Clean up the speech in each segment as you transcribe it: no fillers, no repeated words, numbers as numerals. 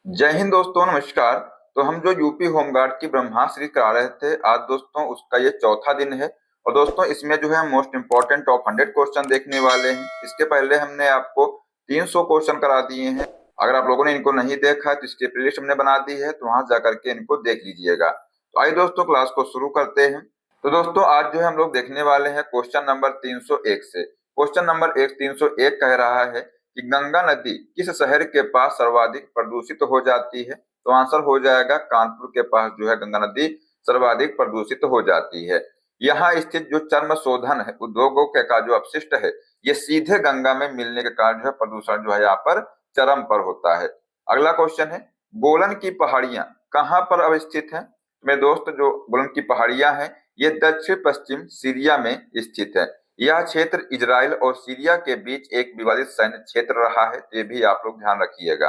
जय हिंद दोस्तों, नमस्कार। तो हम जो यूपी होमगार्ड की ब्रह्मास्त्र सीरीज करा रहे थे, आज दोस्तों उसका ये चौथा दिन है। और दोस्तों इसमें जो है मोस्ट इंपॉर्टेंट टॉप 100 क्वेश्चन देखने वाले हैं। इसके पहले हमने आपको 300 क्वेश्चन करा दिए हैं। अगर आप लोगों ने इनको नहीं देखा है तो इसकी प्लेलिस्ट हमने बना दी है, तो वहां जाकर के इनको देख लीजिएगा। तो आइए दोस्तों क्लास को शुरू करते हैं। तो दोस्तों आज जो है हम लोग देखने वाले हैं क्वेश्चन नंबर 301 से। क्वेश्चन नंबर 301 कह रहा है कि गंगा नदी किस शहर के पास सर्वाधिक प्रदूषित हो जाती है। तो आंसर हो जाएगा कानपुर के पास जो है गंगा नदी सर्वाधिक प्रदूषित हो जाती है। यहाँ स्थित जो चर्म शोधन है उद्योगों के का जो अपशिष्ट है, ये सीधे गंगा में मिलने के कारण जो है प्रदूषण जो है यहाँ पर चरम पर होता है। अगला क्वेश्चन है, गोलन की पहाड़ियां कहाँ पर अवस्थित हैं। मेरे दोस्त, जो गोलन की पहाड़ियां हैं ये दक्षिण पश्चिम सीरिया में स्थित है। यह क्षेत्र इजराइल और सीरिया के बीच एक विवादित सैन्य क्षेत्र रहा है, तो ये भी आप लोग ध्यान रखिएगा।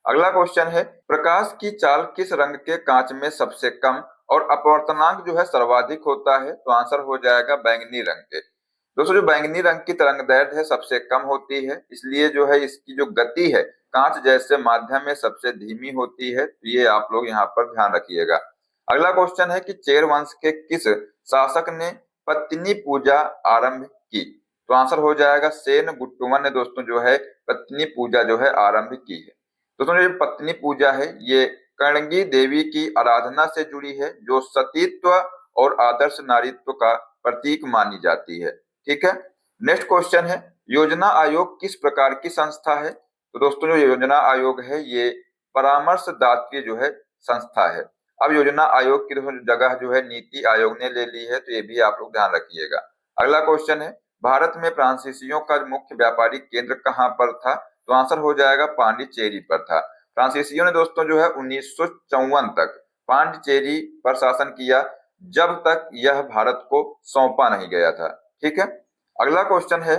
अगला क्वेश्चन है, प्रकाश की चाल किस रंग के कांच में सबसे कम और अपवर्तनांक जो है सर्वाधिक होता है। तो आंसर हो जाएगा बैंगनी रंग के। दोस्तों जो बैंगनी रंग की तरंग दैर्ध्य है सबसे कम होती है, इसलिए जो है इसकी जो गति है कांच जैसे माध्यम में सबसे धीमी होती है, तो ये आप लोग यहाँ पर ध्यान रखिएगा। अगला क्वेश्चन है कि चेर वंश के किस शासक ने पत्नी पूजा आरंभ की। तो आंसर हो जाएगा सेन गुट्टुमन ने दोस्तों जो है पत्नी पूजा जो है आरंभ की है। दोस्तों जो पत्नी पूजा है ये कणगी देवी की आराधना से जुड़ी है, जो सतीत्व और आदर्श नारीत्व का प्रतीक मानी जाती है। ठीक है। नेक्स्ट क्वेश्चन है, योजना आयोग किस प्रकार की संस्था है। तो दोस्तों जो योजना आयोग है ये परामर्शदात्री जो है संस्था है। अब योजना आयोग की जगह जो है नीति आयोग ने ले ली है, तो ये भी आप लोग ध्यान रखिएगा। अगला क्वेश्चन है, भारत में फ्रांसीसियों का मुख्य व्यापारिक केंद्र कहाँ पर था। तो आंसर हो जाएगा पांडिचेरी पर था। फ्रांसीसियों ने दोस्तों जो है 1954 तक पांडिचेरी पर शासन किया, जब तक यह भारत को सौंपा नहीं गया था। ठीक है। अगला क्वेश्चन है,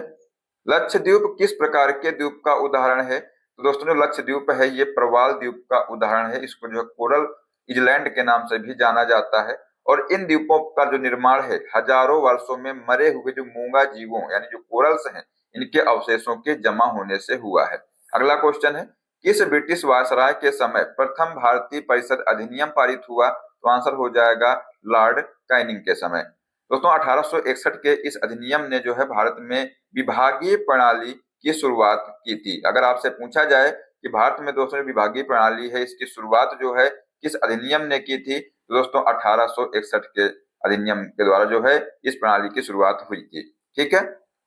लक्षद्वीप किस प्रकार के द्वीप का उदाहरण है। तो दोस्तों जो लक्षद्वीप है ये प्रवाल द्वीप का उदाहरण है। इसको जो है कोरल आइलैंड के नाम से भी जाना जाता है। और इन द्वीपों का जो निर्माण है हजारों वर्षों में मरे हुए जो मूंगा जीवों यानी जो कोरल्स हैं इनके अवशेषों के जमा होने से हुआ है। अगला क्वेश्चन है, किस ब्रिटिश वायसराय के समय प्रथम भारतीय परिषद अधिनियम पारित हुआ। तो आंसर हो जाएगा लॉर्ड कैनिंग के समय। दोस्तों 1861 के इस अधिनियम ने जो है भारत में विभागीय प्रणाली की शुरुआत की थी। अगर आपसे पूछा जाए कि भारत में दोस्तों विभागीय प्रणाली है इसकी शुरुआत जो है किस अधिनियम ने की थी, तो दोस्तों 1861 के अधिनियम के द्वारा जो है इस प्रणाली की शुरुआत हुई थी। ठीक है।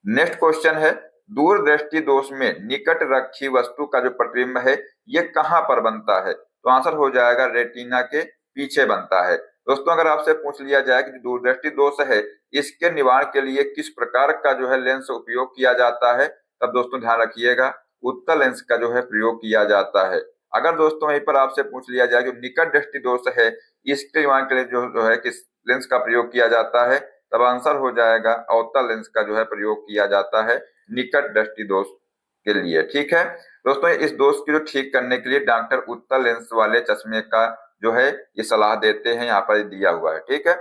नेक्स्ट क्वेश्चन है, दूरदृष्टि दोष में निकट रखी वस्तु का जो प्रतिबिंब है ये कहाँ पर बनता है। तो आंसर हो जाएगा रेटिना के पीछे बनता है। दोस्तों अगर आपसे पूछ लिया जाए कि दूरदृष्टि दोष है इसके निवारण के लिए किस प्रकार का जो है लेंस उपयोग किया जाता है, तब दोस्तों ध्यान रखिएगा उत्तल लेंस का जो है प्रयोग किया जाता है। अगर दोस्तों यहीं पर आपसे पूछ लिया जाए जो निकट दृष्टि दोष है इसके निवारण के लिए जो है किस लेंस का प्रयोग किया जाता है, तब आंसर हो जाएगा अवतल लेंस का जो है प्रयोग किया जाता है निकट दृष्टि दोष के लिए। ठीक है। दोस्तों इस दोष की जो ठीक करने के लिए डॉक्टर उत्तल लेंस वाले चश्मे का जो है ये सलाह देते हैं, यहाँ पर दिया हुआ है। ठीक है।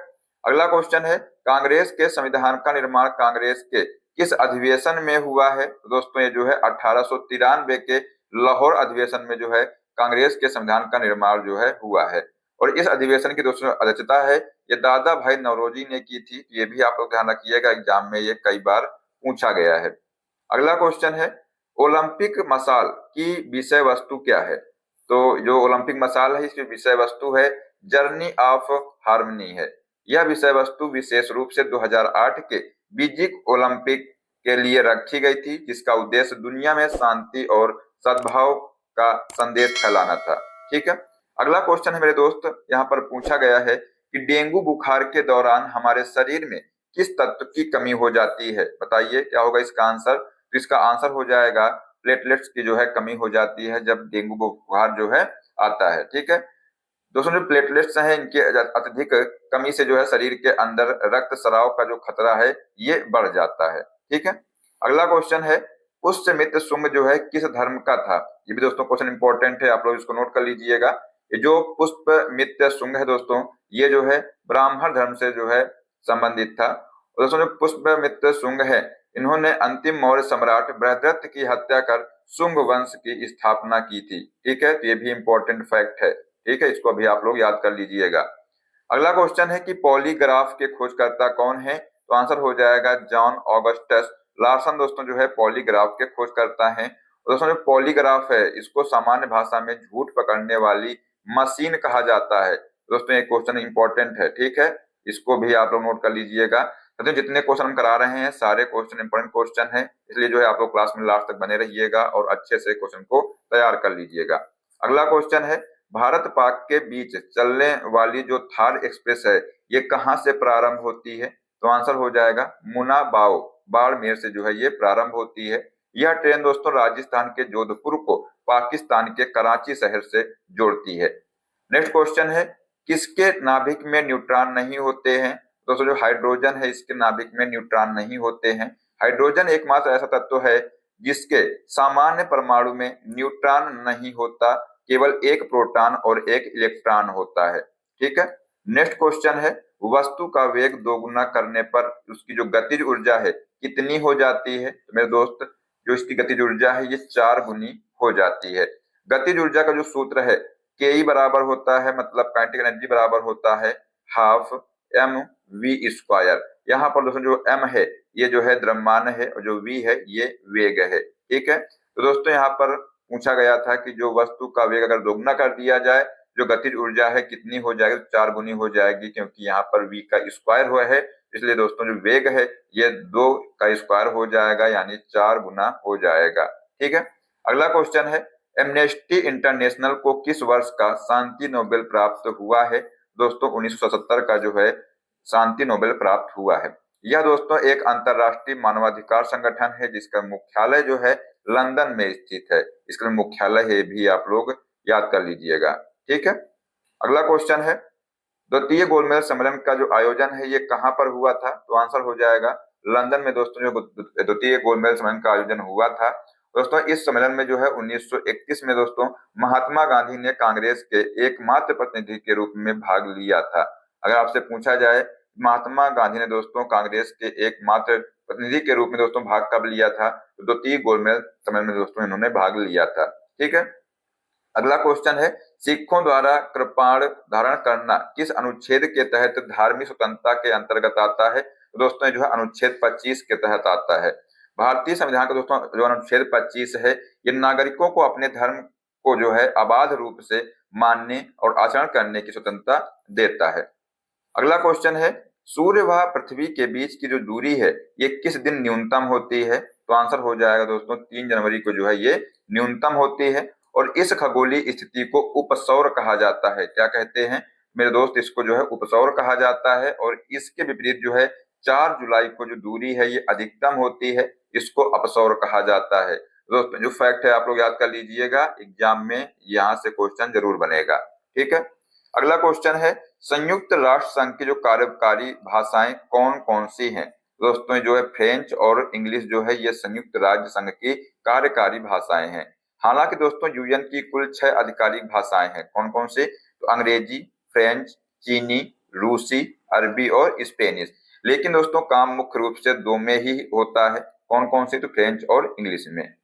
अगला क्वेश्चन है, कांग्रेस के संविधान का निर्माण कांग्रेस के किस अधिवेशन में हुआ है। तो दोस्तों ये जो है 1893 के लाहौर अधिवेशन में जो है कांग्रेस के संविधान का निर्माण जो है हुआ है। और इस अधिवेशन की दोस्तों अध्यक्षता है ये दादा भाई नौरोजी ने की थी। ये भी आप लोग ध्यान रखिएगा, एग्जाम में ये कई बार पूछा गया है। अगला क्वेश्चन है, ओलंपिक मसाल की विषय वस्तु क्या है। तो जो ओलंपिक मसाल है इसकी विषय वस्तु है जर्नी ऑफ हार्मनी है। यह विषय वस्तु विशेष रूप से 2008 के बीजिंग ओलंपिक के लिए रखी गई थी, जिसका उद्देश्य दुनिया में शांति और सद्भाव का संदेश फैलाना था। ठीक है। अगला क्वेश्चन है मेरे दोस्त, यहाँ पर पूछा गया है कि डेंगू बुखार के दौरान हमारे शरीर में किस तत्व की कमी हो जाती है। बताइए क्या होगा इसका आंसर। तो इसका आंसर हो जाएगा प्लेटलेट्स की जो है कमी हो जाती है जब डेंगू बुखार जो है आता है। ठीक है। दोस्तों जो प्लेटलेट्स हैं इनके अत्यधिक कमी से जो है शरीर के अंदर रक्त स्राव का जो खतरा है ये बढ़ जाता है। ठीक है। अगला क्वेश्चन है, पुष्यमित्र शुंग जो है किस धर्म का था। ये भी दोस्तों क्वेश्चन इंपॉर्टेंट है, आप लोग इसको नोट कर लीजिएगा। ये जो पुष्यमित्र शुंग है दोस्तों ये जो है ब्राह्मण धर्म से जो है संबंधित था। और दोस्तों जो पुष्यमित्र शुंग है इन्होंने अंतिम मौर्य सम्राट बृहद्रथ की हत्या कर शुंग वंश की स्थापना की थी। ठीक है, तो ये भी इंपॉर्टेंट फैक्ट है। ठीक है, इसको अभी आप लोग याद कर लीजिएगा। अगला क्वेश्चन है कि पॉलीग्राफ के खोजकर्ता कौन है? तो आंसर हो जाएगा जॉन ऑगस्टस लार्सन दोस्तों जो है पॉलीग्राफ के खोजकर्ता हैं। दोस्तों जो पॉलीग्राफ है इसको सामान्य भाषा में झूठ पकड़ने वाली मशीन कहा जाता है। दोस्तों ये क्वेश्चन इंपॉर्टेंट है। ठीक है, इसको भी आप लोग नोट कर लीजिएगा। तो जितने क्वेश्चन हम करा रहे हैं सारे क्वेश्चन इंपॉर्टेंट क्वेश्चन है, इसलिए जो है आप लोग क्लास में लास्ट तक बने रहिएगा और अच्छे से क्वेश्चन को तैयार कर लीजिएगा। अगला क्वेश्चन है भारत पाक के बीच चलने वाली जो थार एक्सप्रेस है ये कहां से प्रारंभ होती है? तो आंसर हो जाएगा मुनाबाओ बाड़मेर से जो है ये प्रारंभ होती है। यह ट्रेन दोस्तों राजस्थान के जोधपुर को पाकिस्तान के कराची शहर से जोड़ती है। नेक्स्ट क्वेश्चन है किसके नाभिक में न्यूट्रॉन नहीं होते हैं? दोस्तों जो हाइड्रोजन है इसके नाभिक में न्यूट्रॉन नहीं होते हैं। हाइड्रोजन एकमात्र ऐसा तत्व है जिसके सामान्य परमाणु में न्यूट्रॉन नहीं होता, केवल एक प्रोटॉन और एक इलेक्ट्रॉन होता है। ठीक है, नेक्स्ट क्वेश्चन है वस्तु का वेग दोगुना करने पर उसकी जो गतिज ऊर्जा है कितनी हो जाती है? तो मेरे दोस्त जो इसकी गतिज ऊर्जा है ये 4 गुनी हो जाती है। गतिज ऊर्जा का जो सूत्र है के ई बराबर होता है, मतलब काइनेटिक एनर्जी बराबर होता है हाफ एम वी स्क्वायर। यहाँ पर दोस्तों जो एम है ये जो है द्रव्यमान है और जो वी है ये वेग है। ठीक है, तो दोस्तों यहाँ पर पूछा गया था कि जो वस्तु का वेग अगर दोगुना कर दिया जाए जो गतिज ऊर्जा है कितनी हो जाएगी? 4 गुनी हो जाएगी, क्योंकि यहाँ पर v का स्क्वायर हुआ है, इसलिए दोस्तों जो वेग है ये 2 का स्क्वायर हो जाएगा यानी 4 गुना हो जाएगा। ठीक है, अगला क्वेश्चन है एमनेस्टी इंटरनेशनल को किस वर्ष का शांति नोबेल प्राप्त हुआ है? दोस्तों 1970 का जो है शांति नोबेल प्राप्त हुआ है। यह दोस्तों एक अंतरराष्ट्रीय मानवाधिकार संगठन है जिसका मुख्यालय जो है लंदन में स्थित है। इसका मुख्यालय है भी आप लोग याद कर लीजिएगा। ठीक है, अगला क्वेश्चन है द्वितीय गोलमेज सम्मेलन का जो आयोजन है ये कहां पर हुआ था? तो आंसर हो जाएगा लंदन में दोस्तों जो द्वितीय गोलमेज सम्मेलन का आयोजन हुआ था। दोस्तों इस सम्मेलन में जो है 1931 में दोस्तों महात्मा गांधी ने कांग्रेस के एकमात्र प्रतिनिधि के रूप में भाग लिया था। अगर आपसे पूछा जाए महात्मा गांधी ने दोस्तों कांग्रेस के एकमात्र प्रतिनिधि के रूप में दोस्तों भाग कब लिया था? तो द्वितीय गोलमेज सम्मेलन में दोस्तों इन्होंने भाग लिया था। ठीक है, अगला क्वेश्चन है सिखों द्वारा कृपाण धारण करना किस अनुच्छेद के तहत धार्मिक स्वतंत्रता के अंतर्गत आता है? तो दोस्तों जो है अनुच्छेद 25 के तहत आता है। भारतीय संविधान का दोस्तों जो अनुच्छेद 25 है ये नागरिकों को अपने धर्म को जो है अबाध रूप से मानने और आचरण करने की स्वतंत्रता देता है। अगला क्वेश्चन है सूर्य व पृथ्वी के बीच की जो दूरी है ये किस दिन न्यूनतम होती है? तो आंसर हो जाएगा दोस्तों 3 जनवरी को जो है ये न्यूनतम होती है। और इस खगोलीय स्थिति को उपसौर कहा जाता है। क्या कहते हैं मेरे दोस्त? इसको जो है उपसौर कहा जाता है। और इसके विपरीत जो है 4 जुलाई को जो दूरी है ये अधिकतम होती है, इसको अपसौर कहा जाता है। दोस्तों जो फैक्ट है आप लोग याद कर लीजिएगा, एग्जाम में यहाँ से क्वेश्चन जरूर बनेगा। ठीक है, अगला क्वेश्चन है संयुक्त राष्ट्र संघ की जो कार्यकारी भाषाएं कौन कौन सी हैं? दोस्तों जो है फ्रेंच और इंग्लिश जो है ये संयुक्त राज्य संघ की कार्यकारी भाषाएं हैं। हालांकि दोस्तों यूएन की कुल 6 आधिकारिक भाषाएं हैं। कौन कौन सी? तो अंग्रेजी, फ्रेंच, चीनी, रूसी, अरबी और स्पेनिश। लेकिन दोस्तों काम मुख्य रूप से 2 में ही होता है। कौन कौन सी? तो फ्रेंच और इंग्लिश में।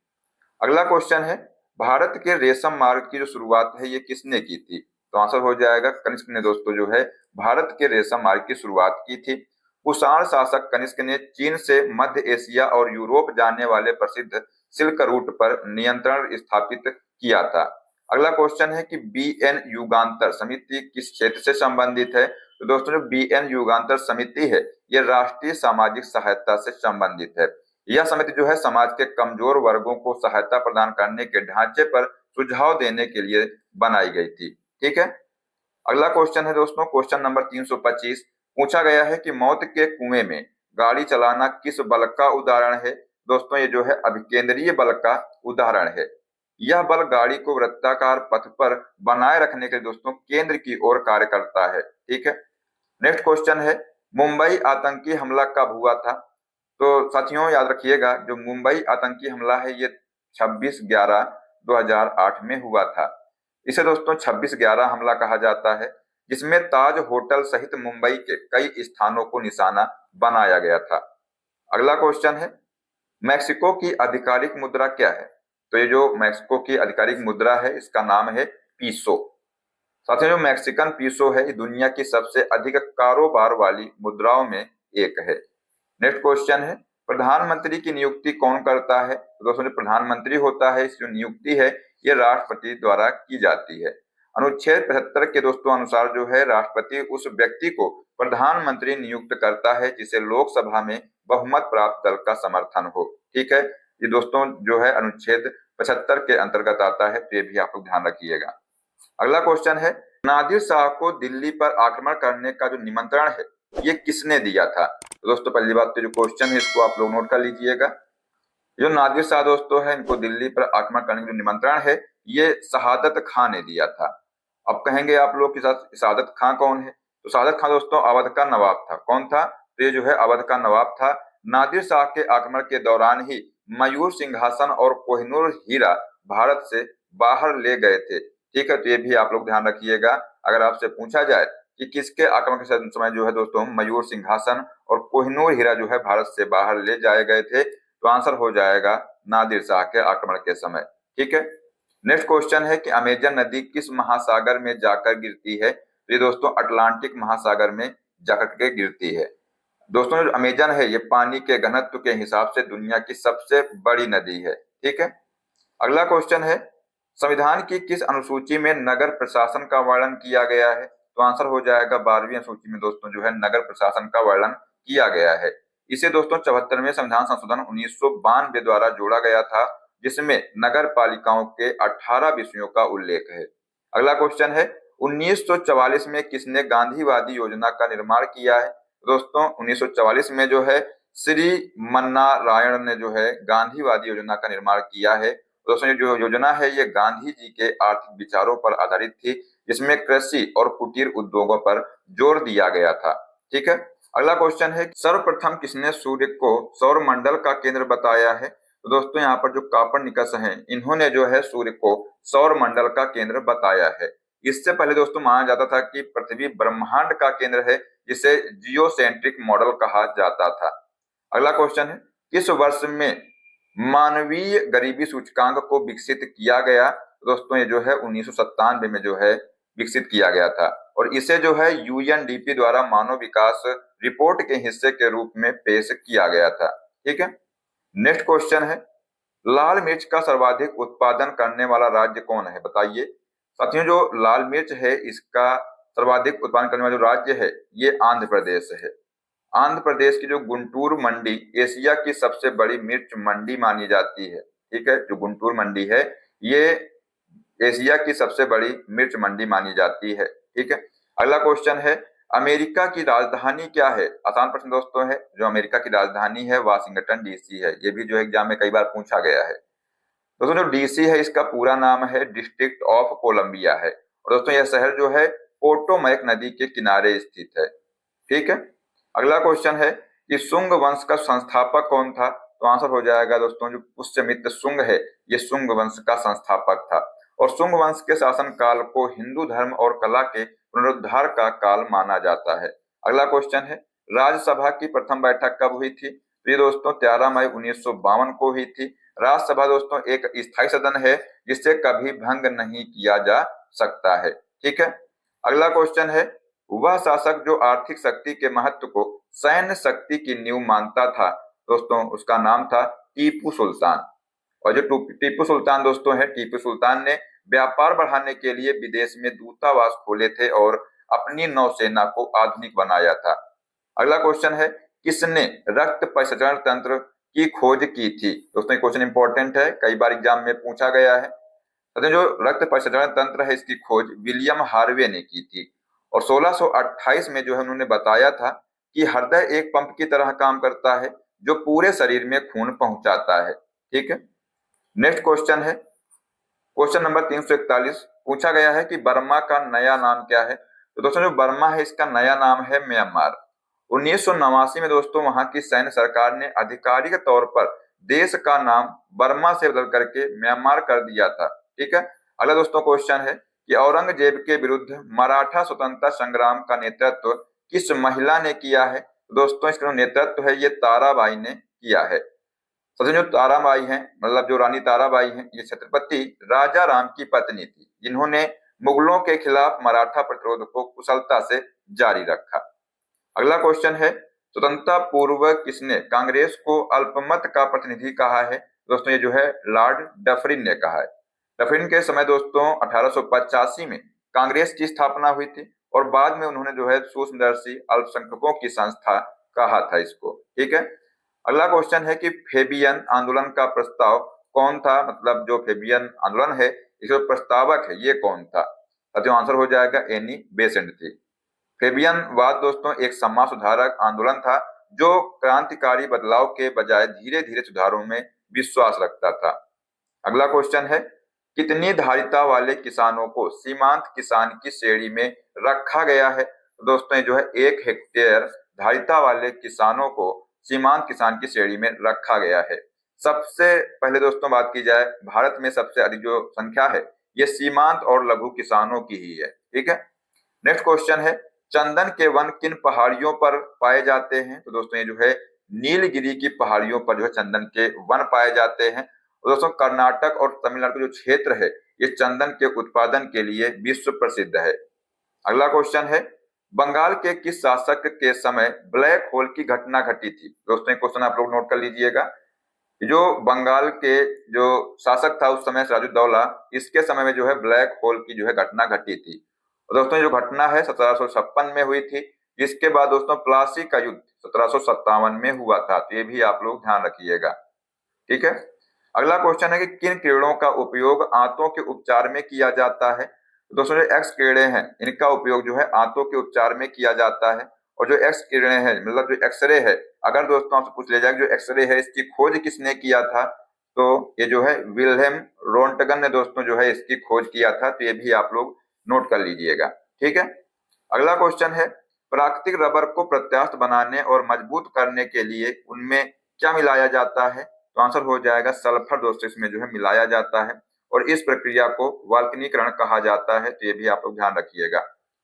अगला क्वेश्चन है भारत के रेशम मार्ग की जो शुरुआत है ये किसने की थी? तो आंसर हो जाएगा कनिष्क ने दोस्तों जो है भारत के रेशम मार्ग की शुरुआत की थी। कुषाण शासक कनिष्क ने चीन से मध्य एशिया और यूरोप जाने वाले प्रसिद्ध सिल्क रूट पर नियंत्रण स्थापित किया था। अगला क्वेश्चन है कि बीएन युगांतर समिति किस क्षेत्र से संबंधित है? तो दोस्तों जो बीएन युगांतर समिति है ये राष्ट्रीय सामाजिक सहायता से संबंधित है। यह समिति जो है समाज के कमजोर वर्गों को सहायता प्रदान करने के ढांचे पर सुझाव देने के लिए बनाई गई थी। ठीक है, अगला क्वेश्चन है दोस्तों क्वेश्चन नंबर 325। पूछा गया है कि मौत के कुएं में गाड़ी चलाना किस बल का उदाहरण है? दोस्तों ये जो है अभिकेंद्रीय बल का उदाहरण है। यह बल गाड़ी को वृत्ताकार पथ पर बनाए रखने के लिए दोस्तों केंद्र की ओर कार्य करता है। ठीक है, नेक्स्ट क्वेश्चन है मुंबई आतंकी हमला कब हुआ था? तो साथियों याद रखिएगा जो मुंबई आतंकी हमला है ये 26/11/2008 में हुआ था। इसे दोस्तों 26/11 हमला कहा जाता है, जिसमें ताज होटल सहित मुंबई के कई स्थानों को निशाना बनाया गया था। अगला क्वेश्चन है मैक्सिको की आधिकारिक मुद्रा क्या है? तो ये जो मैक्सिको की आधिकारिक मुद्रा है इसका नाम है पीसो। साथ ही जो मैक्सिकन पीसो है ये दुनिया की सबसे अधिक कारोबार वाली मुद्राओं में एक है। नेक्स्ट क्वेश्चन है, प्रधानमंत्री की नियुक्ति कौन करता है? तो दोस्तों जो प्रधानमंत्री होता है इसकी जो नियुक्ति है ये राष्ट्रपति द्वारा की जाती है। अनुच्छेद 75 के दोस्तों अनुसार जो है राष्ट्रपति उस व्यक्ति को प्रधानमंत्री नियुक्त करता है जिसे लोकसभा में बहुमत प्राप्त दल का समर्थन हो। ठीक है, ये दोस्तों जो है अनुच्छेद 75 के अंतर्गत आता है, तो ये भी आप लोग ध्यान रखिएगा। अगला क्वेश्चन है, नादिर शाह को दिल्ली पर आक्रमण करने का जो निमंत्रण है ये किसने दिया था? तो दोस्तों पहली बात तो जो क्वेश्चन है इसको आप लोग नोट कर लीजिएगा। जो नादिर शाह दोस्तों है इनको दिल्ली पर आक्रमण करने का जो निमंत्रण है ये शहादत खां ने दिया था। अब कहेंगे आप लोग कि शहादत खां कौन है? तो शहादत खां दोस्तों अवध का नवाब था। कौन था? तो ये जो है अवध का नवाब था। नादिर शाह के आक्रमण के दौरान ही मयूर सिंहासन और कोहिनूर हीरा भारत से बाहर ले गए थे। ठीक है, तो ये भी आप लोग ध्यान रखिएगा। अगर आपसे पूछा जाए कि किसके आक्रमण के समय जो है दोस्तों मयूर सिंहासन और कोहिनूर हीरा जो है भारत से बाहर ले जाए गए थे, तो आंसर हो जाएगा नादिर शाह के आक्रमण के समय। ठीक है, नेक्स्ट क्वेश्चन है कि अमेजन नदी किस महासागर में जाकर गिरती है? तो ये दोस्तों अटलांटिक महासागर में जाकर के गिरती है। दोस्तों जो अमेजन है ये पानी के घनत्व के हिसाब से दुनिया की सबसे बड़ी नदी है। ठीक है, अगला क्वेश्चन है, संविधान की किस अनुसूची में नगर प्रशासन का वर्णन किया गया है? तो आंसर हो जाएगा 12वीं अनुसूची में दोस्तों जो है नगर प्रशासन का वर्णन किया गया है। इसे दोस्तों 74वें संविधान संशोधन 1992 द्वारा जोड़ा गया था जिसमें नगर पालिकाओं के 18 विषयों का उल्लेख है। अगला क्वेश्चन है, 1944 में किसने गांधीवादी योजना का निर्माण किया है? दोस्तों 1944 में जो है श्री मन्नारायण ने जो है गांधीवादी योजना का निर्माण किया है। दोस्तों ये जो योजना है ये गांधी जी के आर्थिक विचारों पर आधारित थी जिसमें कृषि और कुटीर उद्योगों पर जोर दिया गया था। ठीक है, अगला क्वेश्चन है, सर्वप्रथम किसने सूर्य को सौर मंडल का केंद्र बताया है? तो दोस्तों यहाँ पर जो कापर्निकस हैं इन्होंने जो है सूर्य को सौर मंडल का केंद्र बताया है। इससे पहले दोस्तों माना जाता था कि पृथ्वी ब्रह्मांड का केंद्र है जिसे जियोसेंट्रिक मॉडल कहा जाता था। अगला क्वेश्चन है, किस वर्ष में मानवीय गरीबी सूचकांक को विकसित किया गया? दोस्तों ये जो है 1997 में जो है विकसित किया गया था और इसे जो है यूएनडीपी द्वारा मानव विकास रिपोर्ट के हिस्से के रूप में पेश किया गया था। ठीक है, नेक्स्ट क्वेश्चन है, लाल मिर्च का सर्वाधिक उत्पादन करने वाला राज्य कौन है? बताइए। साथियों जो लाल मिर्च है इसका सर्वाधिक उत्पादन करने वाला जो राज्य है ये आंध्र प्रदेश है। आंध्र प्रदेश की जो गुंटूर मंडी एशिया की सबसे बड़ी मिर्च मंडी मानी जाती है। ठीक है, जो गुंटूर मंडी है ये एशिया की सबसे बड़ी मिर्च मंडी मानी जाती है। ठीक है, अगला क्वेश्चन है, अमेरिका की राजधानी क्या है? आसान प्रश्न दोस्तों है। जो अमेरिका की राजधानी है वाशिंगटन डीसी है। ये भी जो एग्जाम में कई बार पूछा गया है। दोस्तों जो डीसी है इसका पूरा नाम है डिस्ट्रिक्ट ऑफ कोलंबिया है और दोस्तों यह शहर जो है पोटोमैक नदी के किनारे स्थित है। ठीक है, अगला क्वेश्चन है कि शुंग वंश का संस्थापक कौन था? तो आंसर हो जाएगा दोस्तों जो पुष्यमित्र शुंग है ये शुंग वंश का संस्थापक था और शुंग वंश के शासन काल को हिंदू धर्म और कला के पुनरुद्धार का काल माना जाता है। अगला क्वेश्चन है, राज्यसभा की प्रथम बैठक कब हुई थी? तो ये दोस्तों 13 मई 1952 को हुई थी। राज्यसभा दोस्तों एक स्थायी सदन है जिसे कभी भंग नहीं किया जा सकता है। ठीक है, अगला क्वेश्चन है, वह शासक जो आर्थिक शक्ति के महत्व को सैन्य शक्ति की नींव मानता था दोस्तों उसका नाम था टीपू सुल्तान। और जो टीपू सुल्तान दोस्तों है टीपू सुल्तान ने व्यापार बढ़ाने के लिए विदेश में दूतावास खोले थे और अपनी नौसेना को आधुनिक बनाया था। अगला क्वेश्चन है, किसने रक्त परिसंचरण तंत्र की खोज की थी? दोस्तों क्वेश्चन इंपॉर्टेंट है, कई बार एग्जाम में पूछा गया है। जो रक्त परिसंचरण तंत्र है इसकी खोज विलियम हार्वे ने की थी और 1628 में जो है उन्होंने बताया था कि हृदय एक पंप की तरह काम करता है जो पूरे शरीर में खून पहुंचाता है। ठीक है, नेक्स्ट क्वेश्चन है क्वेश्चन नंबर 341। पूछा गया है कि बर्मा का नया नाम क्या है? तो दोस्तों जो बर्मा है इसका नया नाम है म्यांमार। 1989 में दोस्तों वहां की सैन्य सरकार ने आधिकारिक तौर पर देश का नाम बर्मा से बदल करके म्यांमार कर दिया था। ठीक है, अगला दोस्तों क्वेश्चन है कि औरंगजेब के विरुद्ध मराठा स्वतंत्रता संग्राम का नेतृत्व किस महिला ने किया है? दोस्तों इसका नेतृत्व है ये ताराबाई ने किया है। सबसे जो ताराबाई हैं, मतलब जो रानी ताराबाई हैं, ये छत्रपति राजा राम की पत्नी थी, जिन्होंने मुगलों के खिलाफ मराठा प्रतिरोध को कुशलता से जारी रखा। अगला क्वेश्चन है, स्वतंत्रता पूर्व किसने कांग्रेस को अल्पमत का प्रतिनिधि कहा है? दोस्तों ये जो है लॉर्ड डफरिन ने कहा है। डफरिन के समय दोस्तों 1885 में कांग्रेस की स्थापना हुई थी और बाद में उन्होंने जो है सूक्ष्मदर्शी अल्पसंख्यकों की संस्था कहा था इसको। ठीक है। अगला क्वेश्चन है कि फेबियन आंदोलन का प्रस्ताव कौन था? मतलब जो फेबियन आंदोलन है इसका प्रस्तावक है ये कौन था? तो आंसर हो जाएगा एनी बेसेंट थी। फेबियनवाद दोस्तों एक समाज सुधारक आंदोलन था जो क्रांतिकारी बदलाव के बजाय धीरे धीरे सुधारों में विश्वास रखता था। अगला क्वेश्चन है, कितनी धारिता वाले किसानों को सीमांत किसान की श्रेणी में रखा गया है? तो दोस्तों ये जो है 1 हेक्टेयर धारिता वाले किसानों को सीमांत किसान की श्रेणी में रखा गया है। सबसे पहले दोस्तों बात की जाए, भारत में सबसे अधिक जो संख्या है ये सीमांत और लघु किसानों की ही है। ठीक है। नेक्स्ट क्वेश्चन है, चंदन के वन किन पहाड़ियों पर पाए जाते हैं? तो दोस्तों ये जो है नीलगिरी की पहाड़ियों पर जो है चंदन के वन पाए जाते हैं। और दोस्तों कर्नाटक और तमिलनाडु का जो क्षेत्र है ये चंदन के उत्पादन के लिए विश्व प्रसिद्ध है। अगला क्वेश्चन है, बंगाल के किस शासक के समय ब्लैक होल की घटना घटी थी? दोस्तों क्वेश्चन आप लोग नोट कर लीजिएगा। जो बंगाल के जो शासक था उस समय सिराजुद्दौला, इसके समय में जो है ब्लैक होल की जो है घटना घटी थी। और दोस्तों जो घटना है 1756 में हुई थी, जिसके बाद दोस्तों प्लासी का युद्ध 1757 में हुआ था। तो ये भी आप लोग ध्यान रखिएगा। ठीक है। अगला क्वेश्चन है कि किन कीड़ों का उपयोग आंतों के उपचार में किया जाता है? तो दोस्तों जो एक्स कीड़े हैं इनका उपयोग जो है आंतों के उपचार में किया जाता है। और जो एक्स कीड़े हैं मतलब जो एक्सरे है, अगर दोस्तों आपसे पूछ लिया जाए जो एक्सरे है इसकी खोज किसने किया था, तो ये जो है विल्हेम रोंटगन ने दोस्तों जो है इसकी खोज किया था। तो ये भी आप लोग नोट कर लीजिएगा। ठीक है। अगला क्वेश्चन है, प्राकृतिक रबर को प्रत्यास्थ बनाने और मजबूत करने के लिए उनमें क्या मिलाया जाता है? तो आंसर हो जाएगा सल्फर दोस्तों इसमें जो है मिलाया जाता है और इस प्रक्रिया को वाल्कनीकरण कहा जाता है। तो ये भी आप लोग ध्यान रखिएगा।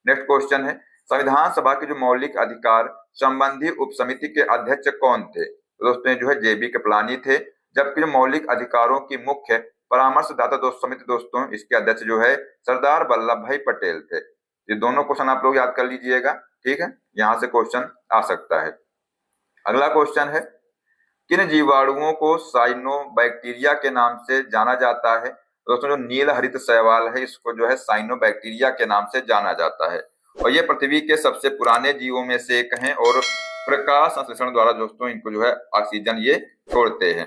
नेक्स्ट क्वेश्चन है, संविधान सभा के जो मौलिक अधिकार संबंधी उपसमिति के अध्यक्ष कौन थे? तो दोस्तों जो है जेबी कृपलानी थे। जबकि जो मौलिक अधिकारों की मुख्य परामर्शदाता समिति दोस्तों इसके अध्यक्ष जो है सरदार वल्लभ भाई पटेल थे। ये दोनों क्वेश्चन आप लोग याद कर लीजिएगा। ठीक है, यहां से क्वेश्चन आ सकता है। अगला क्वेश्चन है, किन जीवाणुओं को साइनोबैक्टीरिया के नाम से जाना जाता है? दोस्तों जो नील हरित शैवाल है इसको जो है साइनोबैक्टीरिया के नाम से जाना जाता है और ये पृथ्वी के सबसे पुराने जीवों में से एक हैं और प्रकाश संश्लेषण द्वारा दोस्तों इनको जो है ऑक्सीजन ये छोड़ते हैं।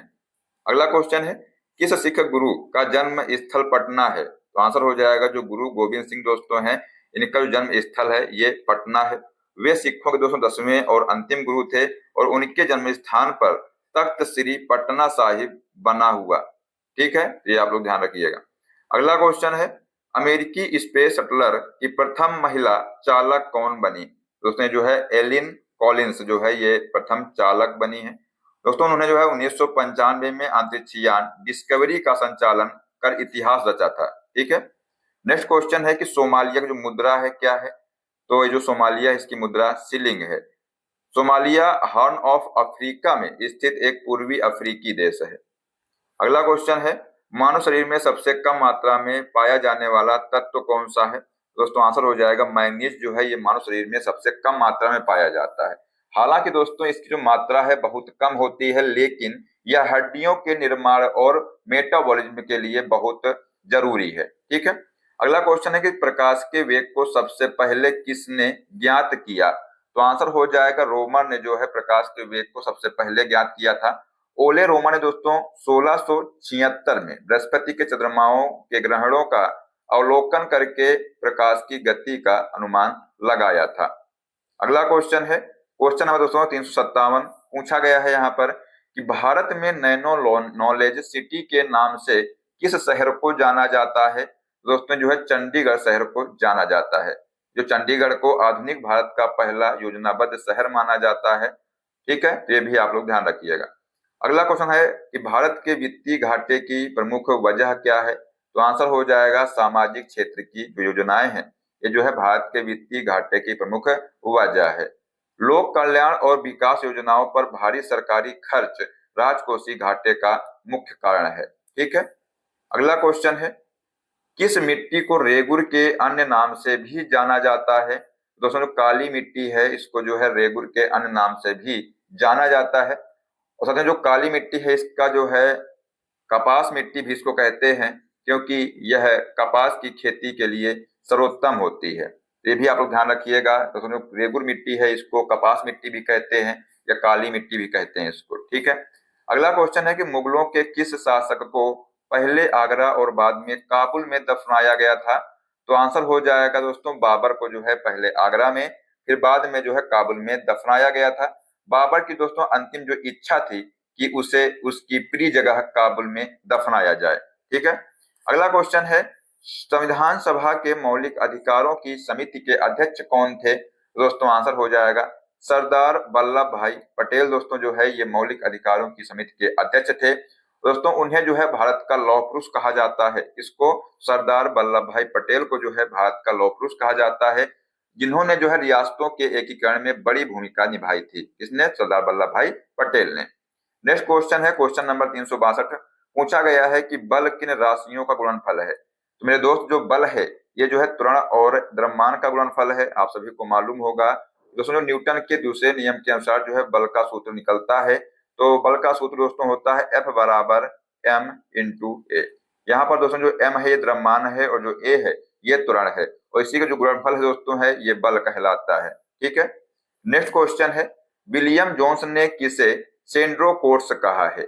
अगला क्वेश्चन है, किस सिख गुरु का जन्म स्थल पटना है? तो आंसर हो जाएगा जो गुरु गोविंद सिंह दोस्तों हैं इनका जो जन्म स्थल है ये पटना है। वे सिखों के दोस्तों 10वें और अंतिम गुरु थे और उनके जन्म स्थान पर तख्त श्री पटना साहिब बना हुआ। ठीक है, ये आप लोग ध्यान रखिएगा। अगला क्वेश्चन है, अमेरिकी स्पेस शटलर की प्रथम महिला चालक कौन बनी? दोस्तों जो है एलिन कॉलिंस जो है ये प्रथम चालक बनी है। दोस्तों उन्होंने जो है 1995 में अंतरिक्ष यान डिस्कवरी का संचालन कर इतिहास रचा था। ठीक है। नेक्स्ट क्वेश्चन है कि सोमालिया की जो मुद्रा है क्या है? तो ये जो सोमालिया इसकी मुद्रा शिलिंग है। सोमालिया हॉर्न ऑफ अफ्रीका में स्थित एक पूर्वी अफ्रीकी देश है। अगला क्वेश्चन है, मानव शरीर में सबसे कम मात्रा में पाया जाने वाला तत्व कौन सा है? दोस्तों आंसर हो जाएगा मैग्नीज जो है ये मानव शरीर में सबसे कम मात्रा में पाया जाता है। हालांकि दोस्तों इसकी जो मात्रा है बहुत कम होती है, लेकिन यह हड्डियों के निर्माण और मेटाबॉलिज्म के लिए बहुत जरूरी है। ठीक है। अगला क्वेश्चन है कि प्रकाश के वेग को सबसे पहले किसने ज्ञात किया? तो आंसर हो जाएगा रोमन ने जो है प्रकाश के वेग को सबसे पहले ज्ञात किया था। ओले रोमन ने दोस्तों 1676 में बृहस्पति के चंद्रमाओं के ग्रहणों का अवलोकन करके प्रकाश की गति का अनुमान लगाया था। अगला क्वेश्चन है, क्वेश्चन नंबर दोस्तों 357 पूछा गया है यहाँ पर कि भारत में नैनो नॉलेज सिटी के नाम से किस शहर को जाना जाता है? दोस्तों जो है चंडीगढ़ शहर को जाना जाता है। जो चंडीगढ़ को आधुनिक भारत का पहला योजनाबद्ध शहर माना जाता है। ठीक है, तो ये भी आप लोग ध्यान रखिएगा। अगला क्वेश्चन है कि भारत के वित्तीय घाटे की प्रमुख वजह क्या है? तो आंसर हो जाएगा सामाजिक क्षेत्र की जो योजनाएं हैं ये जो है भारत के वित्तीय घाटे की प्रमुख वजह है। लोक कल्याण और विकास योजनाओं पर भारी सरकारी खर्च राजकोषीय घाटे का मुख्य कारण है। ठीक है, अगला क्वेश्चन है, किस मिट्टी को रेगुर के अन्य नाम से भी जाना जाता है? दोस्तों जो काली मिट्टी है इसको जो है रेगुर के अन्य नाम से भी जाना जाता है। और साथ में जो काली मिट्टी है इसका जो है कपास मिट्टी भी इसको कहते हैं, क्योंकि यह कपास की खेती के लिए सर्वोत्तम होती है। ये भी आप लोग ध्यान रखिएगा। दोस्तों जो रेगुर मिट्टी है इसको कपास मिट्टी भी कहते हैं या काली मिट्टी भी कहते हैं इसको। ठीक है, अगला क्वेश्चन है कि मुगलों के किस शासक को पहले आगरा और बाद में काबुल में दफनाया गया था? तो आंसर हो जाएगा दोस्तों बाबर को जो है पहले आगरा में फिर बाद में जो है काबुल में दफनाया गया था। बाबर की दोस्तों अंतिम जो इच्छा थी कि उसे उसकी प्रिय जगह काबुल में दफनाया जाए। ठीक है, अगला क्वेश्चन है, संविधान सभा के मौलिक अधिकारों की समिति के अध्यक्ष कौन थे? दोस्तों आंसर हो जाएगा सरदार वल्लभ भाई पटेल दोस्तों जो है ये मौलिक अधिकारों की समिति के अध्यक्ष थे। दोस्तों उन्हें जो है भारत का लौह पुरुष कहा जाता है। इसको सरदार वल्लभ भाई पटेल को जो है भारत का लौह पुरुष कहा जाता है, जिन्होंने जो है रियासतों के एकीकरण में बड़ी भूमिका निभाई थी। इसने सरदार वल्लभ भाई पटेल ने। नेक्स्ट क्वेश्चन है क्वेश्चन नंबर 362। पूछा गया है कि बल किन राशियों का गुणनफल है? तो मेरे दोस्त जो बल है ये जो है त्वरण और द्रव्यमान का गुणनफल है, आप सभी को मालूम होगा। दोस्तों जो न्यूटन के दूसरे नियम के अनुसार जो है बल का सूत्र निकलता है, तो बल का सूत्र दोस्तों होता है F बराबर m इंटू ए। यहाँ पर दोस्तों जो m है ये द्रव्यमान है और जो a है ये त्वरण है, और इसी का जो गुणनफल है दोस्तों है ये बल कहलाता है। ठीक है, नेक्स्ट क्वेश्चन है, विलियम जोन्स ने किसे सेंड्रोकोट्स कहा है?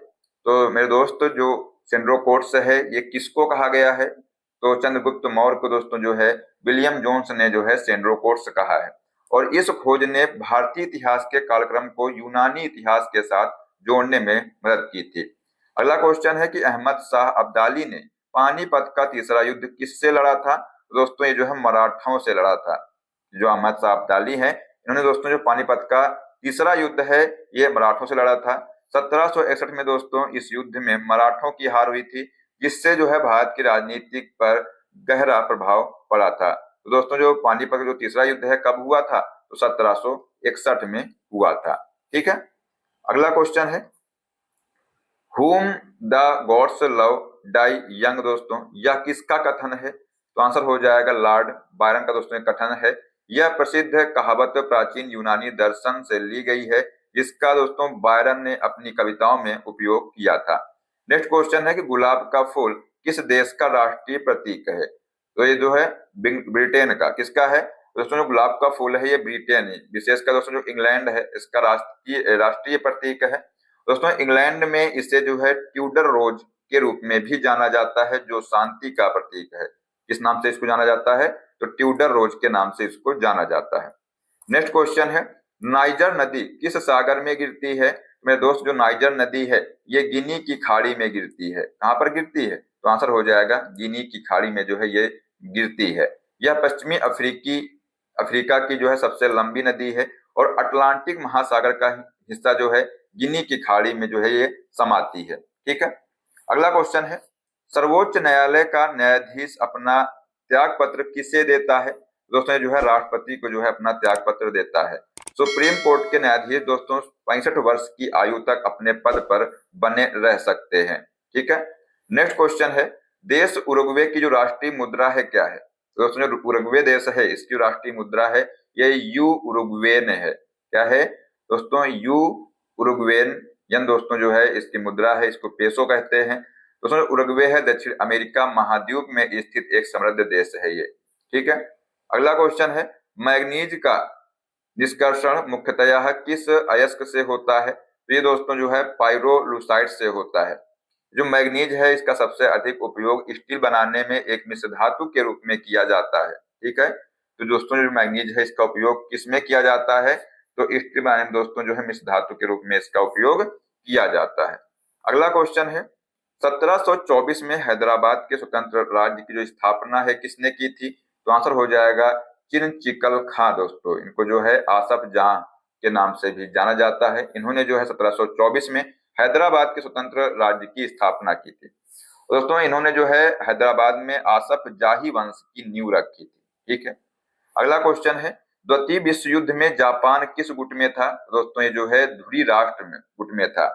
तो मेरे दोस्त जो सेंड्रोकोट्स है ये किसको कहा गया है? तो चंद्रगुप्त मौर्य को दोस्तों जो है विलियम जोन्स ने जो है सेंड्रोकोट्स कहा है, और इस खोज ने भारतीय इतिहास के कालक्रम को यूनानी इतिहास के साथ जोड़ने में मदद की थी। अगला क्वेश्चन है कि अहमद शाह अब्दाली ने पानीपत का तीसरा युद्ध किससे लड़ा था? दोस्तों ये जो है मराठाओं से लड़ा था। जो अहमद शाह अब्दाली है इन्होंने दोस्तों जो पानीपत का तीसरा युद्ध है ये मराठों से लड़ा था। 1761 में दोस्तों इस युद्ध में मराठों की हार हुई थी, जिससे जो है भारत की राजनीति पर गहरा प्रभाव पड़ा था। तो दोस्तों जो पानीपत का जो तीसरा युद्ध है कब हुआ था? तो 1761 में हुआ था। ठीक है, अगला क्वेश्चन है, whom the gods love die young दोस्तों यह किसका कथन है? तो आंसर हो जाएगा लॉर्ड बायरन का दोस्तों कथन है। यह प्रसिद्ध कहावत प्राचीन यूनानी दर्शन से ली गई है, जिसका दोस्तों बायरन ने अपनी कविताओं में उपयोग किया था। नेक्स्ट क्वेश्चन है कि गुलाब का फूल किस देश का राष्ट्रीय प्रतीक है? तो ये जो है ब्रिटेन का। किसका है? दोस्तों जो गुलाब का फूल है ये ब्रिटेन, विशेषकर दोस्तों जो इंग्लैंड है इसका राष्ट्रीय प्रतीक है। दोस्तों इंग्लैंड में इसे जो है ट्यूडर रोज के रूप में भी जाना जाता है, जो शांति का प्रतीक है। किस नाम से इसको जाना जाता है? तो ट्यूडर रोज के नाम से इसको जाना जाता है। नेक्स्ट क्वेश्चन है, नाइजर नदी किस सागर में गिरती है? मेरे दोस्त जो नाइजर नदी है ये गिनी की खाड़ी में गिरती है। कहां पर गिरती है? तो आंसर हो जाएगा गिनी की खाड़ी में जो है ये गिरती है। यह पश्चिमी अफ्रीका की जो है सबसे लंबी नदी है, और अटलांटिक महासागर का हिस्सा जो है गिनी की खाड़ी में जो है ये समाती है। ठीक है, अगला क्वेश्चन है, सर्वोच्च न्यायालय का न्यायाधीश अपना त्याग पत्र किसे देता है? दोस्तों जो है राष्ट्रपति को जो है अपना त्याग पत्र देता है। सुप्रीम कोर्ट के न्यायाधीश दोस्तों 65 वर्ष की आयु तक अपने पद पर बने रह सकते हैं। ठीक है, नेक्स्ट क्वेश्चन है, देश उरुग्वे की जो राष्ट्रीय मुद्रा है क्या है? दोस्तों जो उरुग्वे देश है इसकी राष्ट्रीय मुद्रा है ये यू उरुग्वेन है। क्या है दोस्तों? यू उरुग्वेन दोस्तों जो है इसकी मुद्रा है, इसको पेसो कहते हैं। दोस्तों उरुग्वे है दक्षिण अमेरिका महाद्वीप में स्थित एक समृद्ध देश है ये। ठीक है, अगला क्वेश्चन है, मैग्नीज का निष्कर्षण मुख्यतः किस अयस्क से होता है? तो ये दोस्तों जो है पाइरोलुसाइड से होता है। जो मैग्नीज है इसका सबसे अधिक उपयोग स्टील बनाने में एक मिश्र धातु के रूप में किया जाता है। ठीक है, तो दोस्तों जो मैग्नीज है इसका उपयोग किस में किया जाता है? तो स्टील बनाने में दोस्तों जो है मिश्र धातु के रूप में इसका उपयोग किया जाता है। अगला क्वेश्चन है, 1724 में हैदराबाद के स्वतंत्र राज्य की जो स्थापना है किसने की थी? तो आंसर हो जाएगा चिनचिकल खां दोस्तों। इनको जो है आसफ जहां के नाम से भी जाना जाता है। इन्होंने जो है 1724 में हैदराबाद के स्वतंत्र राज्य की स्थापना की थी। दोस्तों इन्होंने जो है हैदराबाद में आसफ जाही वंश की नींव रखी थी। ठीक है, अगला क्वेश्चन है, द्वितीय विश्व युद्ध में जापान किस गुट में था? दोस्तों ये जो है धुरी राष्ट्र में गुट में था।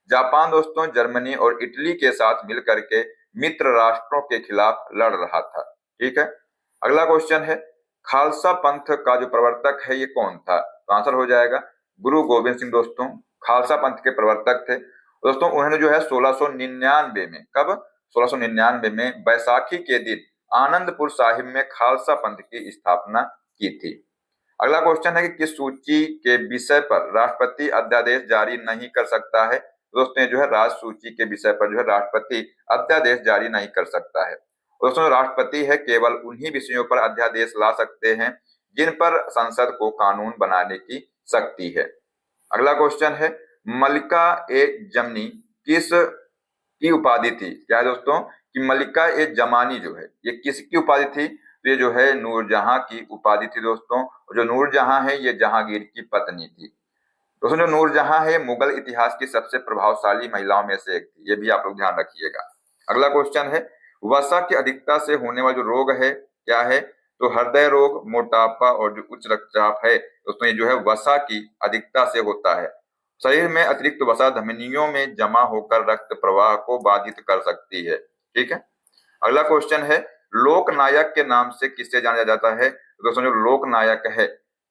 जापान दोस्तों जर्मनी और इटली के साथ मिलकर के मित्र राष्ट्रों के खिलाफ लड़ रहा था। ठीक है, अगला क्वेश्चन है खालसा पंथ का जो प्रवर्तक है ये कौन था? तो आंसर हो जाएगा गुरु गोविंद सिंह दोस्तों खालसा पंथ के प्रवर्तक थे। दोस्तों उन्होंने जो है 1699 में, कब? 1699 में बैसाखी के दिन आनंदपुर साहिब में खालसा पंथ की स्थापना की थी। अगला क्वेश्चन है कि किस सूची के विषय पर राष्ट्रपति अध्यादेश जारी नहीं कर सकता है? दोस्तों जो है राज सूची के विषय पर जो है राष्ट्रपति अध्यादेश जारी नहीं कर सकता है। दोस्तों राष्ट्रपति है केवल उन्हीं विषयों पर अध्यादेश ला सकते हैं जिन पर संसद को कानून बनाने की शक्ति है। अगला क्वेश्चन है मलिका ए जमनी किस की उपाधि थी? क्या है दोस्तों कि मलिका ए जमानी जो है ये किसकी उपाधि थी? तो ये जो है नूरजहां की उपाधि थी दोस्तों। जो नूरजहां है ये जहांगीर की पत्नी थी। दोस्तों जो नूरजहां है मुगल इतिहास की सबसे प्रभावशाली महिलाओं में से एक थी, ये भी आप लोग ध्यान रखिएगा। अगला क्वेश्चन है वसा की अधिकता से होने वाला जो रोग है क्या है? तो हृदय रोग, मोटापा और जो उच्च रक्तचाप है दोस्तों ये जो है वसा की अधिकता से होता है। शरीर में अतिरिक्त वसा धमनियों में जमा होकर रक्त प्रवाह को बाधित कर सकती है। ठीक है, अगला क्वेश्चन है लोकनायक के नाम से किसे जाना जाता है? तो दोस्तों जो लोकनायक है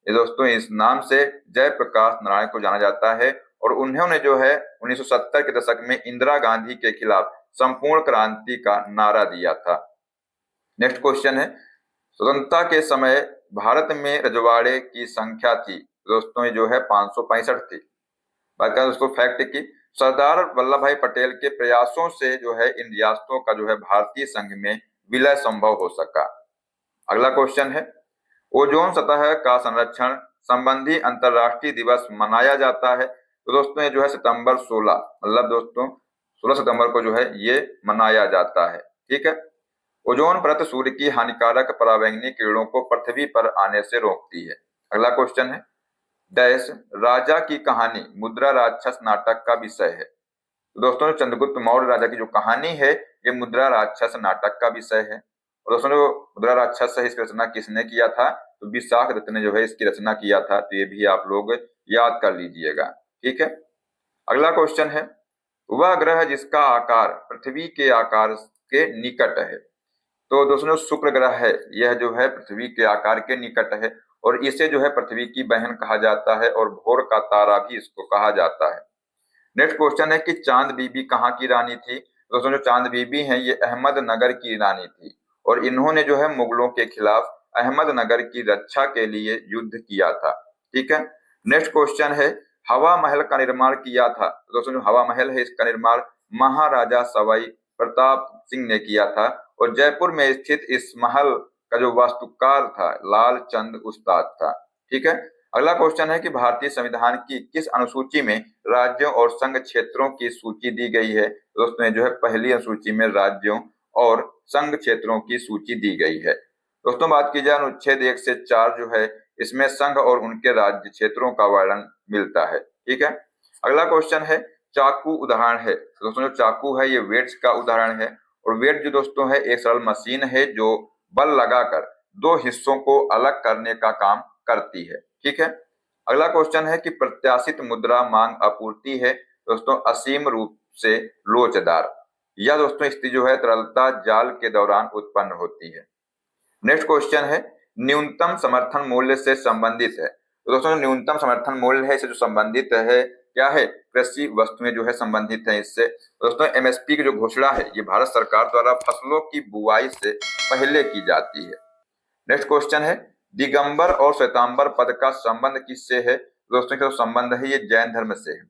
ये दोस्तों इस नाम से जयप्रकाश नारायण को जाना जाता है और उन्होंने जो है 1970 के दशक में इंदिरा गांधी के खिलाफ संपूर्ण क्रांति का नारा दिया था। नेक्स्ट क्वेश्चन है स्वतंत्रता के समय भारत में रजवाड़े की संख्या थी? दोस्तों ये जो है 565 थी। बात करें दोस्तों फैक्ट की, सरदार वल्लभ भाई पटेल के प्रयासों से जो है इन रियासतों का जो है भारतीय संघ में विलय संभव हो सका। अगला क्वेश्चन है ओजोन सतह का संरक्षण संबंधी अंतरराष्ट्रीय दिवस मनाया जाता है? तो दोस्तों ये जो है सितंबर 16, मतलब दोस्तों 16 सितंबर को जो है ये मनाया जाता है। ठीक है, ओजोन परत सूर्य की हानिकारक पराबैंगनी किरणों को पृथ्वी पर आने से रोकती है। अगला क्वेश्चन है डैश राजा की कहानी मुद्रा राक्षस नाटक का विषय है? तो दोस्तों चंद्रगुप्त मौर्य राजा की जो कहानी है ये मुद्रा राक्षस नाटक का विषय है। और दोस्तों जो मुद्रा राक्षस है इसकी रचना किसने किया था? तो विशाख दत्त ने जो है इसकी रचना किया था। तो ये भी आप लोग याद कर लीजिएगा। ठीक है, अगला क्वेश्चन है वह ग्रह जिसका आकार पृथ्वी के आकार के निकट है? तो दोस्तों शुक्र ग्रह है यह जो है पृथ्वी के आकार के निकट है और इसे जो है पृथ्वी की बहन कहा जाता है और भोर का तारा भी इसको कहा जाता है। नेक्स्ट क्वेश्चन है कि चांद बीबी कहाँ की रानी थी? दोस्तों जो चांद बीबी हैं ये अहमदनगर की रानी थी और इन्होंने जो है मुगलों के खिलाफ अहमदनगर की रक्षा के लिए युद्ध किया था। ठीक है, नेक्स्ट क्वेश्चन है हवा महल का निर्माण किया था? दोस्तों जो हवा महल है इसका निर्माण महाराजा सवाई प्रताप सिंह ने किया था और जयपुर में स्थित इस महल का जो वास्तुकार था लाल चंद उस्ताद था। ठीक है, अगला क्वेश्चन है कि भारतीय संविधान की किस अनुसूची में राज्यों और संघ क्षेत्रों की सूची दी गई है? दोस्तों जो है पहली अनुसूची में राज्यों और संघ क्षेत्रों की सूची दी गई है। दोस्तों बात की जाए अनुच्छेद 1 से 4 जो है इसमें संघ और उनके राज्य क्षेत्रों का वर्णन मिलता है। ठीक है, अगला क्वेश्चन है चाकू उदाहरण है? दोस्तों जो चाकू है ये वेट्स का उदाहरण है और वेट जो दोस्तों है एक सरल मशीन है जो बल लगाकर दो हिस्सों को अलग करने का काम करती है। ठीक है, अगला क्वेश्चन है कि प्रत्याशित मुद्रा मांग आपूर्ति है? दोस्तों असीम रूप से लोचदार। यह दोस्तों स्थिति जो है तरलता जाल के दौरान उत्पन्न होती है। नेक्स्ट क्वेश्चन है न्यूनतम समर्थन मूल्य से संबंधित है? तो दोस्तों न्यूनतम समर्थन मूल्य है इससे जो संबंधित है क्या है? कृषि वस्तुएं जो है संबंधित है इससे। दोस्तों एमएसपी की जो घोषणा है ये भारत सरकार द्वारा फसलों की बुआई से पहले की जाती है। नेक्स्ट क्वेश्चन है दिगंबर और श्वेतांबर पद का संबंध किससे है? दोस्तों का संबंध है ये जैन धर्म से है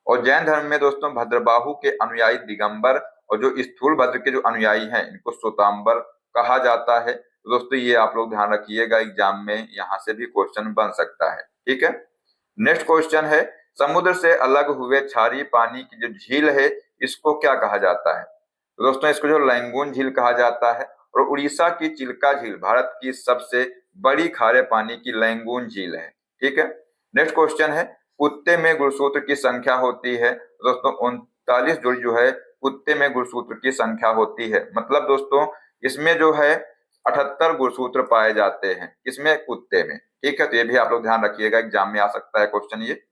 और जैन धर्म में दोस्तों भद्रबाहु के अनुयायी दिगंबर और जो स्थूलभद्र के जो अनुयायी हैं इनको श्वेतांबर कहा जाता है। तो दोस्तों ये आप लोग ध्यान रखिएगा एग्जाम में यहाँ से भी क्वेश्चन बन सकता है। ठीक है, नेक्स्ट क्वेश्चन है समुद्र से अलग हुए क्षारीय पानी की जो झील है इसको क्या कहा जाता है? तो दोस्तों इसको जो लैंगून झील कहा जाता है और उड़ीसा की चिल्का झील भारत की सबसे बड़ी खारे पानी की लैंगून झील है। ठीक है, नेक्स्ट क्वेश्चन है कुत्ते में गुणसूत्र की संख्या होती है? दोस्तों 39 जोड़ी जो है कुत्ते में गुणसूत्र की संख्या होती है। मतलब दोस्तों इसमें जो है 78 गुणसूत्र पाए जाते हैं, इसमें कुत्ते में। ठीक है, तो ये भी आप लोग ध्यान रखिएगा एग्जाम में आ सकता है क्वेश्चन ये।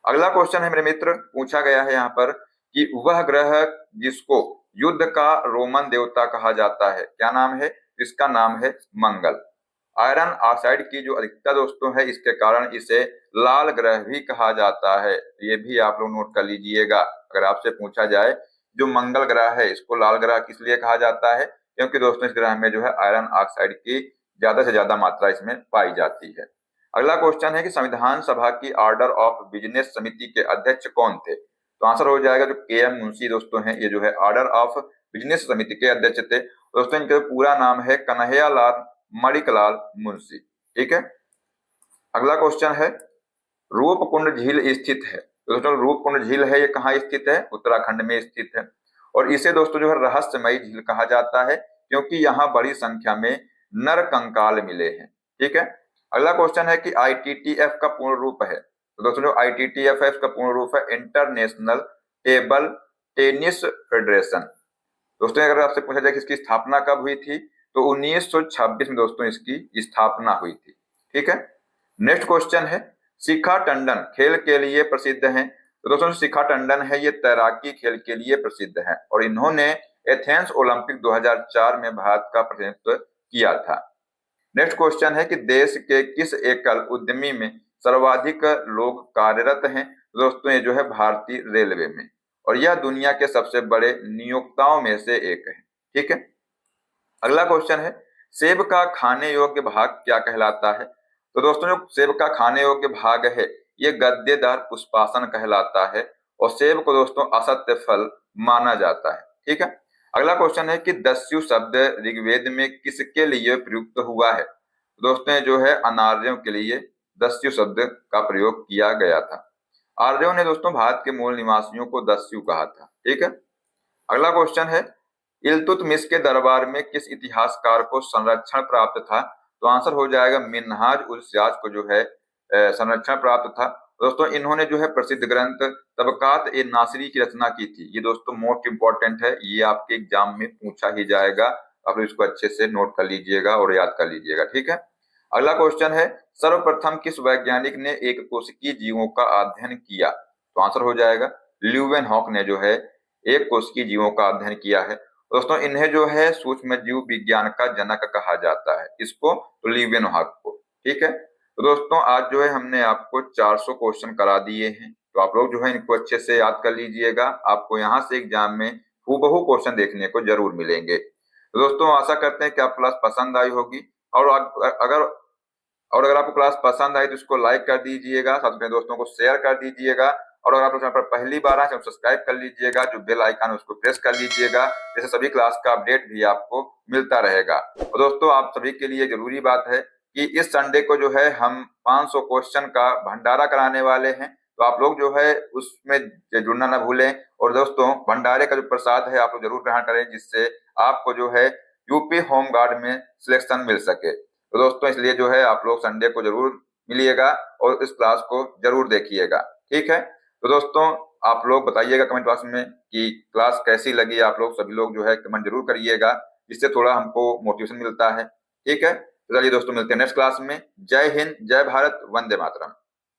अगला क्वेश्चन है मेरे मित्र पूछा गया है यहाँ पर कि वह ग्रह जिसको युद्ध का रोमन देवता कहा जाता है, क्या नाम है? इसका नाम है मंगल। आयरन ऑक्साइड की जो अधिकता दोस्तों है, इसके कारण इसे लाल ग्रह भी कहा जाता है। ये भी आप लोग नोट कर लीजिएगा। अगर आपसे पूछा जाए जो मंगल ग्रह है इसको लाल ग्रह किस लिए कहा जाता है, क्योंकि दोस्तों इस ग्रह में जो है आयरन ऑक्साइड की ज्यादा से ज्यादा मात्रा इसमें पाई जाती है। अगला क्वेश्चन है कि संविधान सभा की ऑर्डर ऑफ बिजनेस समिति के अध्यक्ष कौन थे? तो आंसर हो जाएगा जो के.एम. मुंशी दोस्तों हैं, ये जो है ऑर्डर ऑफ बिजनेस समिति के अध्यक्ष थे। दोस्तों इनका पूरा नाम है कन्हैयालाल मणिकलाल मुंशी। ठीक है। अगला क्वेश्चन है रूपकुंड झील स्थित है। दोस्तों रूपकुंड झील है ये कहाँ स्थित है? उत्तराखंड में स्थित है। और इसे दोस्तों जो है रहस्यमयी झील कहा जाता है, क्योंकि यहाँ बड़ी संख्या में नर कंकाल मिले हैं। ठीक है। अगला क्वेश्चन है कि ITTF का पूर्ण रूप है। तो दोस्तों जो ITTF है इसका पूर्ण रूप है इंटरनेशनल टेबल टेनिस फेडरेशन। दोस्तों अगर आपसे पूछा जाए कि इसकी स्थापना कब हुई थी, तो 1926 में दोस्तों इसकी स्थापना हुई थी। ठीक है। नेक्स्ट क्वेश्चन है शिखा टंडन खेल के लिए प्रसिद्ध हैं। तो दोस्तों शिखा टंडन है ये तैराकी खेल के लिए प्रसिद्ध है और इन्होंने एथेंस ओलंपिक 2004 में भारत का प्रतिनिधित्व किया था। नेक्स्ट क्वेश्चन है कि देश के किस एकल उद्यमी में सर्वाधिक लोग कार्यरत हैं? दोस्तों ये जो है भारतीय रेलवे में, और यह दुनिया के सबसे बड़े नियोक्ताओं में से एक है। ठीक है। अगला क्वेश्चन है सेब का खाने योग्य भाग क्या कहलाता है? तो दोस्तों जो सेब का खाने योग्य भाग है ये गद्देदार पुष्पासन कहलाता है और सेब को दोस्तों असत्य फल माना जाता है। ठीक है। अगला क्वेश्चन है कि दस्यु शब्द ऋग्वेद में किसके लिए प्रयुक्त हुआ है? दोस्तों जो है अनार्यों के लिए दस्यु शब्द का प्रयोग किया गया था। आर्यों ने दोस्तों भारत के मूल निवासियों को दस्यु कहा था। ठीक है। अगला क्वेश्चन है इल्तुतमिश के दरबार में किस इतिहासकार को संरक्षण प्राप्त था? तो आंसर हो जाएगा मिन्हाज उल सिराज को जो है संरक्षण प्राप्त था। दोस्तों इन्होंने जो है प्रसिद्ध ग्रंथ तबकात ए नासिरी की रचना की थी। ये दोस्तों मोस्ट इंपॉर्टेंट है, ये आपके एग्जाम में पूछा ही जाएगा। आप लोग इसको अच्छे से नोट कर लीजिएगा और याद कर लीजिएगा। ठीक है। अगला क्वेश्चन है सर्वप्रथम किस वैज्ञानिक ने एक कोशिकीय जीवों का अध्ययन किया? तो आंसर हो जाएगा ल्यूवेनहॉक ने जो है एक कोशिकीय जीवों का अध्ययन किया है। दोस्तों इन्हें जो है सूक्ष्म जीव विज्ञान का जनक कहा जाता है, इसको तो ल्यूवेनहॉक को। ठीक है। तो दोस्तों आज जो है हमने आपको 400 क्वेश्चन करा दिए हैं, तो आप लोग जो है इनको अच्छे से याद कर लीजिएगा। आपको यहाँ से एग्जाम में हूबहू क्वेश्चन देखने को जरूर मिलेंगे। तो दोस्तों आशा करते हैं कि आप क्लास पसंद आई होगी, और अगर आपको क्लास पसंद आई तो इसको लाइक कर दीजिएगा, साथ में दोस्तों को शेयर कर दीजिएगा, और अगर आप चैनल पर पहली बार आए तो सब्सक्राइब कर लीजिएगा, जो बेल आइकन है उसको प्रेस कर लीजिएगा, जैसे सभी क्लास का अपडेट भी आपको मिलता रहेगा। और दोस्तों आप सभी के लिए जरूरी बात है कि इस संडे को जो है हम 500 क्वेश्चन का भंडारा कराने वाले हैं, तो आप लोग जो है उसमें जुड़ना ना भूलें। और दोस्तों भंडारे का जो प्रसाद है आप लोग जरूर ग्रहण करें, जिससे आपको जो है यूपी होम गार्ड में सिलेक्शन मिल सके। तो दोस्तों इसलिए जो है आप लोग संडे को जरूर मिलिएगा और इस क्लास को जरूर देखिएगा। ठीक है। तो दोस्तों आप लोग बताइएगा कमेंट बॉक्स में कि क्लास कैसी लगी। आप लोग सभी लोग जो है कमेंट जरूर करिएगा, इससे थोड़ा हमको मोटिवेशन मिलता है। ठीक है। तो चलिए दोस्तों मिलते हैं नेक्स्ट क्लास में। जय हिंद, जय भारत, वंदे मातरम।